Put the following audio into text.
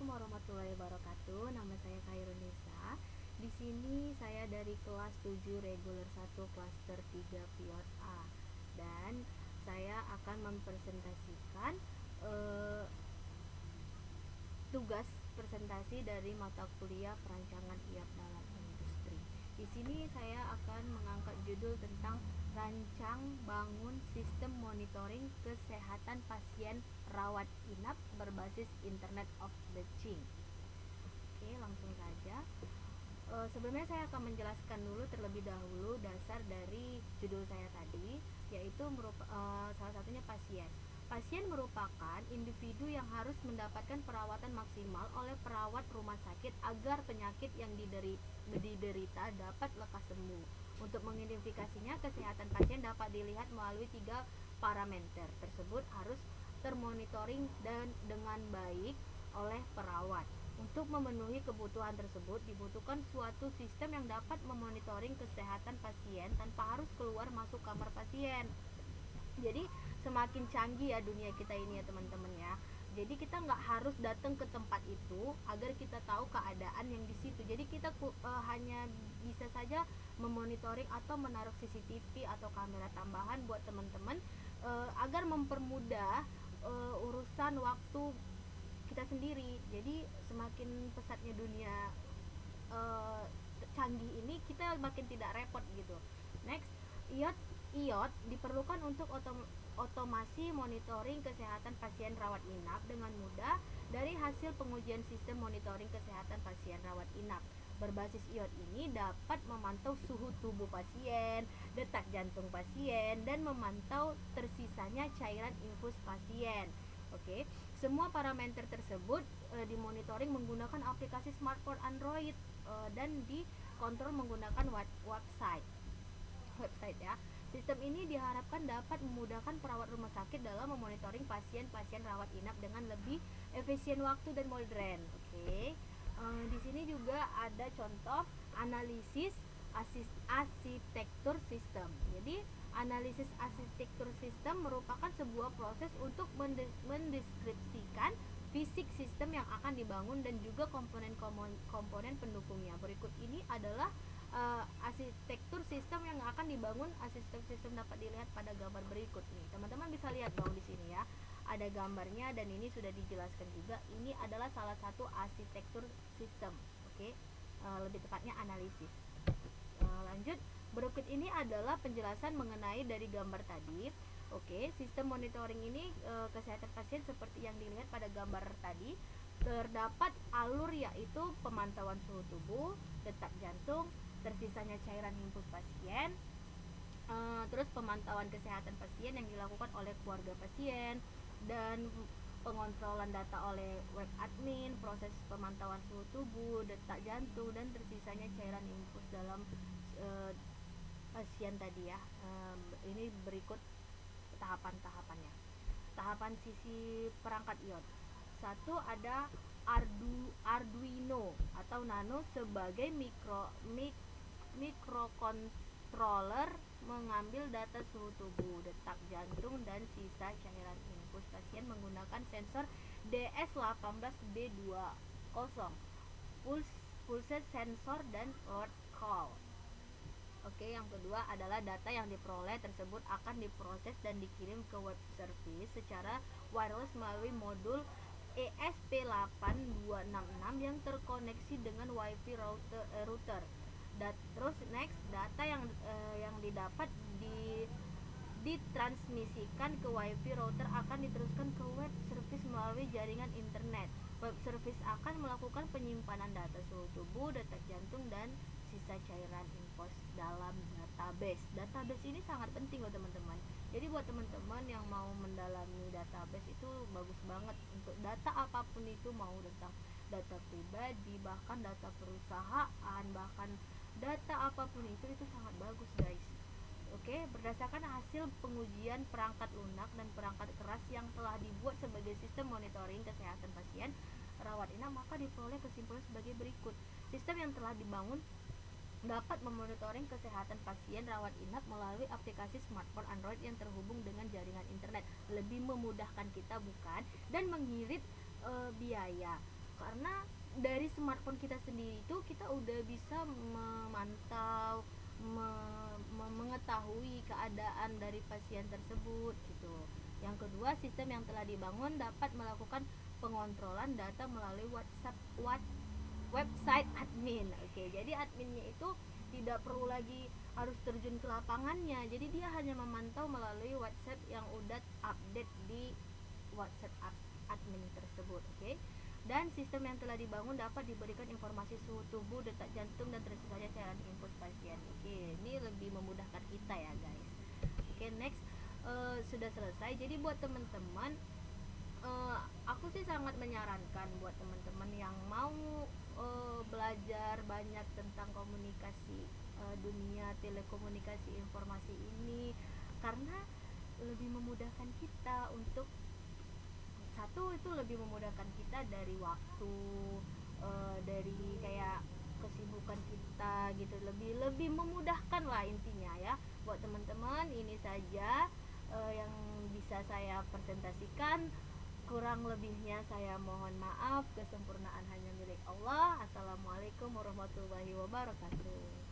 Assalamualaikum warahmatullahi wabarakatuh. Nama saya Khairunisa. Di sini saya dari kelas 7 reguler 1 klaster 3 pilot A. Dan saya akan mempresentasikan eh, tugas presentasi dari mata kuliah perancangan IAP dalam industri. Di sini saya akan mengangkat judul tentang rancang bangun sistem monitoring kesehatan pasien rawat inap berbasis Internet of the Thing. Oke, langsung saja. Sebelumnya saya akan menjelaskan dulu terlebih dahulu dasar dari judul saya tadi, yaitu salah satunya pasien. Pasien merupakan individu yang harus mendapatkan perawatan maksimal oleh perawat rumah sakit agar penyakit yang diderita dapat lekas sembuh. Untuk mengidentifikasinya, kesehatan pasien dapat dilihat melalui 3 parameter tersebut harus termonitoring dan dengan baik oleh perawat. Untuk memenuhi kebutuhan tersebut dibutuhkan suatu sistem yang dapat memonitoring kesehatan pasien tanpa harus keluar masuk kamar pasien. Jadi semakin canggih ya dunia kita ini ya teman-teman ya. Jadi kita nggak harus datang ke tempat itu agar kita tahu keadaan yang di situ. Jadi kita hanya bisa saja memonitoring atau menaruh CCTV atau kamera tambahan buat teman-teman agar mempermudah urusan waktu kita sendiri. Jadi semakin pesatnya dunia canggih ini, kita makin tidak repot gitu. Next, IOT diperlukan untuk otomasi monitoring kesehatan pasien rawat inap dengan mudah dari hasil pengujian sistem monitoring kesehatan pasien rawat inap. Berbasis IOT ini dapat memantau suhu tubuh pasien, detak jantung pasien, dan memantau tersisanya cairan infus pasien. Oke, semua parameter tersebut dimonitoring menggunakan aplikasi smartphone Android dan dikontrol menggunakan website ya. Sistem ini diharapkan dapat memudahkan perawat rumah sakit dalam memonitoring pasien-pasien rawat inap dengan lebih efisien waktu dan modern. Oke. Di sini juga ada contoh analisis arsitektur sistem. Jadi analisis arsitektur sistem merupakan sebuah proses untuk mendeskripsikan fisik sistem yang akan dibangun dan juga komponen pendukungnya. Berikut ini adalah arsitektur sistem yang akan dibangun. Arsitektur sistem dapat dilihat pada gambar berikut nih. Teman-teman bisa lihat dong di sini ya. Ada gambarnya dan ini sudah dijelaskan juga. Ini adalah salah satu arsitektur sistem. Oke. Lebih tepatnya analisis. Lanjut, berikut ini adalah penjelasan mengenai dari gambar tadi. Oke, sistem monitoring ini kesehatan pasien seperti yang dilihat pada gambar tadi. Terdapat alur yaitu pemantauan suhu tubuh, detak jantung, tersisanya cairan infus pasien, terus pemantauan kesehatan pasien yang dilakukan oleh keluarga pasien, dan pengontrolan data oleh web admin, proses pemantauan suhu tubuh, detak jantung, dan tersisanya cairan infus dalam pasien tadi ya. Ini berikut tahapan-tahapannya. Tahapan sisi perangkat IOT. 1, ada Arduino atau Nano sebagai microcontroller mengambil data suhu tubuh, detak jantung, dan sisa cairan infus pasien menggunakan sensor DS18B20, pulse sensor, dan load call. Oke, yang kedua adalah data yang diperoleh tersebut akan diproses dan dikirim ke web service secara wireless melalui modul ESP8266 yang terkoneksi dengan WiFi router. Terus next, data yang didapat ditransmisikan ke WiFi router akan diteruskan ke web service melalui jaringan internet. Web service akan melakukan penyimpanan data suhu tubuh, detak jantung, dan sisa cairan infus dalam database. Database ini sangat penting loh teman-teman. Jadi buat teman-teman yang mau mendalami database itu bagus banget untuk data apapun itu, mau tentang data pribadi, bahkan data perusahaan, bahkan data apapun itu sangat bagus guys. Oke, berdasarkan hasil pengujian perangkat lunak dan perangkat keras yang telah dibuat sebagai sistem monitoring kesehatan pasien rawat inap, maka diperoleh kesimpulan sebagai berikut. Sistem yang telah dibangun dapat memonitoring kesehatan pasien rawat inap melalui aplikasi smartphone Android yang terhubung dengan jaringan internet. Lebih memudahkan kita bukan? Dan mengirit biaya. karena dari smartphone kita sendiri itu kita udah bisa memantau, mengetahui keadaan dari pasien tersebut gitu. Yang kedua, sistem yang telah dibangun dapat melakukan pengontrolan data melalui website admin. Oke, jadi adminnya itu tidak perlu lagi harus terjun ke lapangannya. Jadi dia hanya memantau melalui WhatsApp yang udah update di WhatsApp admin tersebut. Oke. Dan sistem yang telah dibangun dapat diberikan informasi suhu tubuh, detak jantung, dan tentu saja cairan infus pasien. Oke, ini lebih memudahkan kita ya guys. Oke, next. Sudah selesai. Jadi buat teman-teman, aku sih sangat menyarankan buat teman-teman yang mau belajar banyak tentang komunikasi dunia telekomunikasi informasi ini, karena lebih memudahkan kita untuk satu, itu lebih memudahkan kita dari waktu, dari kayak kesibukan kita gitu, lebih memudahkan lah intinya ya. Buat teman-teman, ini saja yang bisa saya presentasikan. Kurang lebihnya saya mohon maaf, kesempurnaan hanya milik Allah. Assalamualaikum warahmatullahi wabarakatuh.